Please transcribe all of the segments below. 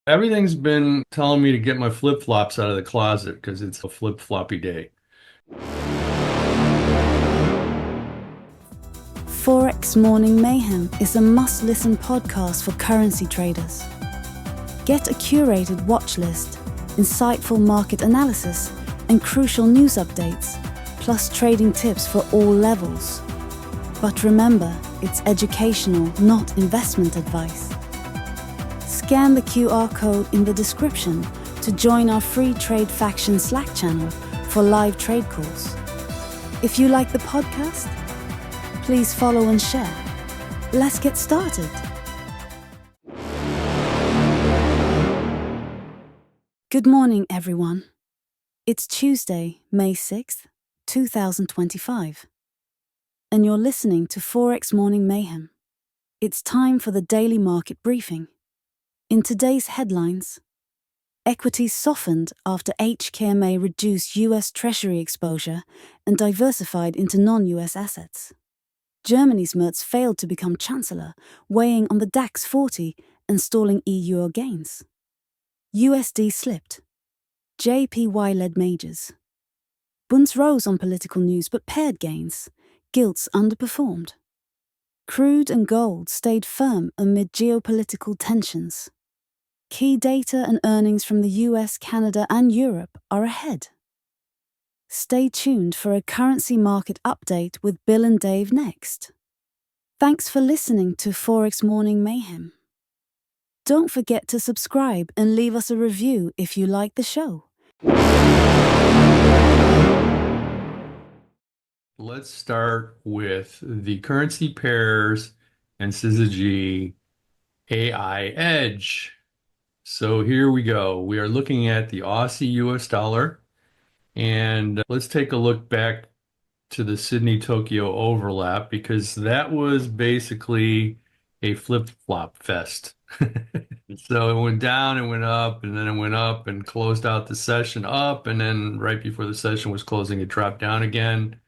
Everything's been telling me to get my flip-flops out of the closet because it's a flip-floppy day. Forex Morning Mayhem is a must-listen podcast for currency traders. Get a curated watch list, insightful market analysis, and crucial news updates, plus trading tips for all levels. But remember, it's educational, not investment advice. Scan the QR code in the description to join our free Trade Faction Slack channel for live trade calls. If you like the podcast, please follow and share. Let's get started. Good morning, everyone. It's Tuesday, May 6th, 2025. And you're listening to Forex Morning Mayhem. It's time for the daily market briefing. In today's headlines, equities softened after HKMA reduced US Treasury exposure and diversified into non-US assets. Germany's Merz failed to become chancellor, weighing on the DAX 40 and stalling EU gains. USD slipped. JPY led majors. Bunds rose on political news but pared gains. Gilts underperformed. Crude and gold stayed firm amid geopolitical tensions. Key data and earnings from the US, Canada, and Europe are ahead. Stay tuned for a currency market update with Bill and Dave next. Thanks for listening to Forex Morning Mayhem. Don't forget to subscribe and leave us a review if you like the show. Let's start with the currency pairs and syzygy AI Edge. So here we go. We are looking at the Aussie US dollar, and let's take a look back to the Sydney-Tokyo overlap because that was basically a flip-flop fest. So it went down, it went up, and then it went up and closed out the session up, and then right before the session was closing, it dropped down again.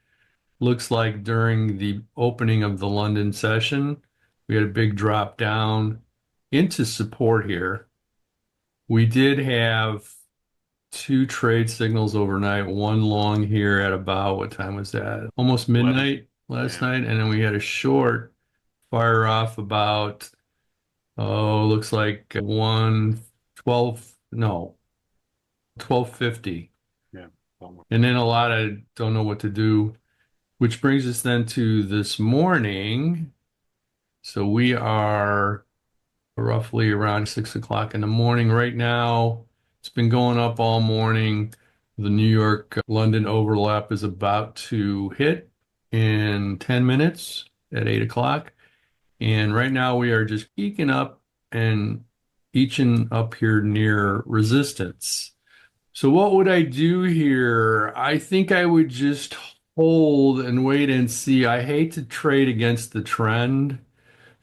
Looks like during the opening of the London session, we had a big drop down into support here. We did have two trade signals overnight, one long here at about, what time was that? Almost midnight last night. And then we had a short fire off about, looks like 112, no, 1250. Yeah. And then a lot of don't know what to do, which brings us then to this morning. So we are roughly around 6 o'clock in the morning right now. It's been going up all morning. The New York London overlap is about to hit in 10 minutes at 8 o'clock. And right now we are just peeking up and eaching up here near resistance. So what would I do here? I think I would just hold and wait and see. I hate to trade against the trend.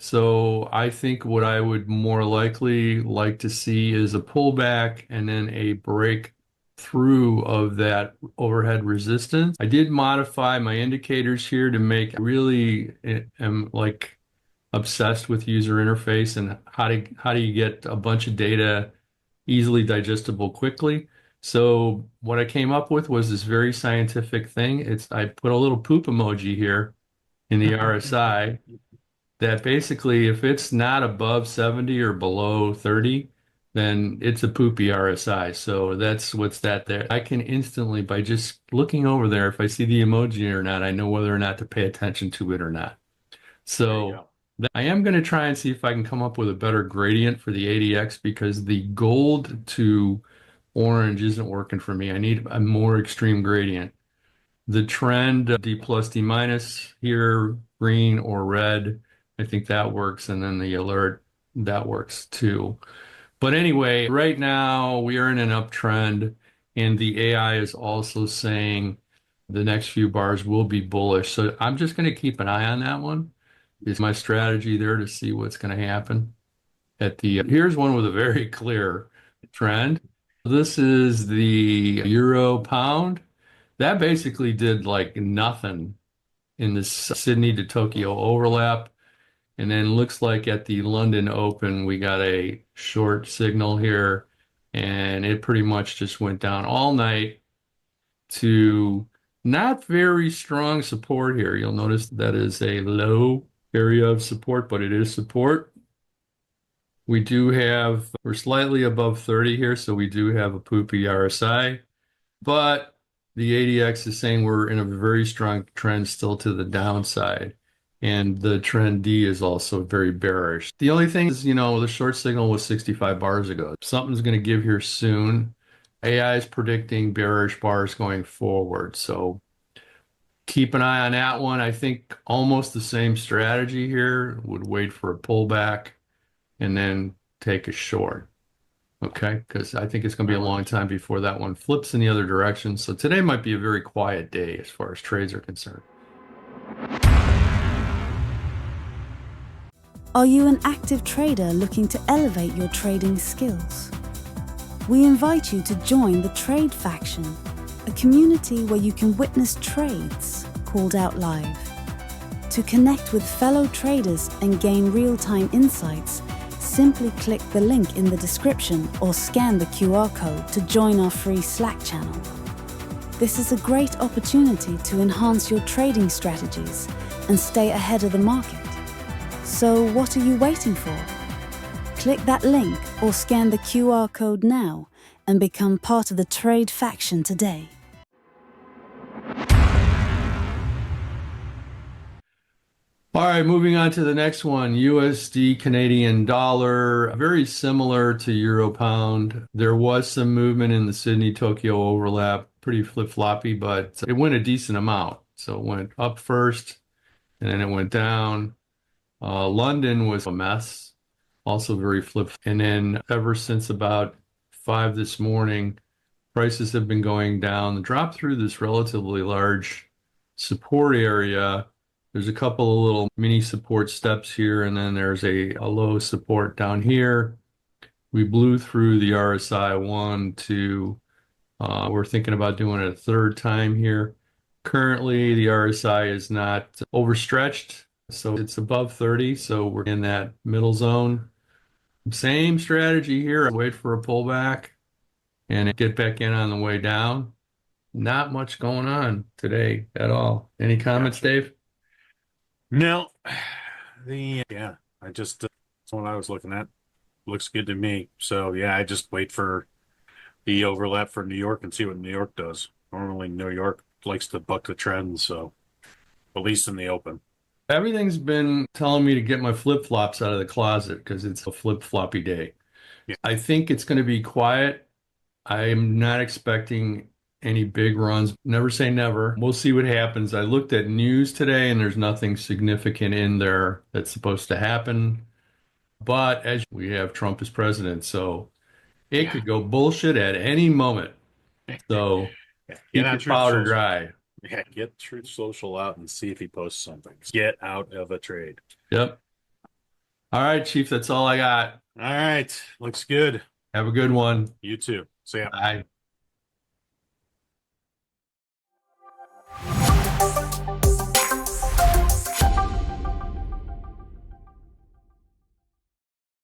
So I think what I would more likely like to see is a pullback and then a breakthrough of that overhead resistance. I did modify my indicators here to make really am like obsessed with user interface and how do you get a bunch of data easily digestible quickly. So what I came up with was this very scientific thing. I put a little poop emoji here in the RSI. That basically, if it's not above 70 or below 30, then it's a poopy RSI. So that's what's that there. I can instantly, by just looking over there, if I see the emoji or not, I know whether or not to pay attention to it or not. So I am going to try and see if I can come up with a better gradient for the ADX because the gold to orange isn't working for me. I need a more extreme gradient. The trend, D plus, D minus here, green or red. I think that works. And then the alert, that works too. But anyway, right now we are in an uptrend and the AI is also saying the next few bars will be bullish. So I'm just going to keep an eye on that one. Is my strategy there to see what's going to happen here's one with a very clear trend. This is the euro pound. That basically did like nothing in this Sydney to Tokyo overlap. And then looks like at the London Open, we got a short signal here, and it pretty much just went down all night to not very strong support here. You'll notice that is a low area of support, but it is support. We're slightly above 30 here, so we do have a poopy RSI, but the ADX is saying we're in a very strong trend still to the downside. And the trend D is also very bearish. The only thing is, the short signal was 65 bars ago. Something's going to give here soon. AI is predicting bearish bars going forward. So keep an eye on that one. I think almost the same strategy here. Would wait for a pullback and then take a short. Okay, because I think it's going to be a long time before that one flips in the other direction. So today might be a very quiet day as far as trades are concerned. Are you an active trader looking to elevate your trading skills? We invite you to join the Trade Faction, a community where you can witness trades called out live. To connect with fellow traders and gain real-time insights, simply click the link in the description or scan the QR code to join our free Slack channel. This is a great opportunity to enhance your trading strategies and stay ahead of the market. So what are you waiting for? Click that link or scan the QR code now and become part of the Trade Faction today. All right, moving on to the next one, USD Canadian dollar, very similar to Euro pound. There was some movement in the Sydney Tokyo overlap, pretty flip-floppy, but it went a decent amount. So it went up first and then it went down. London was a mess, also very flip. And then ever since about 5 this morning, prices have been going down. The drop through this relatively large support area. There's a couple of little mini support steps here, and then there's a low support down here. We blew through the RSI 1, 2. We're thinking about doing it a third time here. Currently, the RSI is not overstretched, so it's above 30, so we're in that middle zone. Same strategy here. Wait for a pullback and get back in on the way down. Not much going on today at all. Any comments, Dave? No, I just that's what I was looking at. Looks good to me. So yeah, I just wait for the overlap for New York and see what New York does. Normally, New York likes to buck the trend, so at least in the open. Everything's been telling me to get my flip-flops out of the closet because it's a flip-floppy day. Yeah. I think it's going to be quiet. I'm not expecting any big runs. Never say never. We'll see what happens. I looked at news today and there's nothing significant in there that's supposed to happen. But as we have Trump as president, so it could go bullshit at any moment. So Get keep on your Truth powder Social. dry. Yeah, get Truth Social out and see if he posts something. Get out of a trade. Yep. All right, Chief, that's all I got. All right, looks good. Have a good one. You too. See ya. Bye.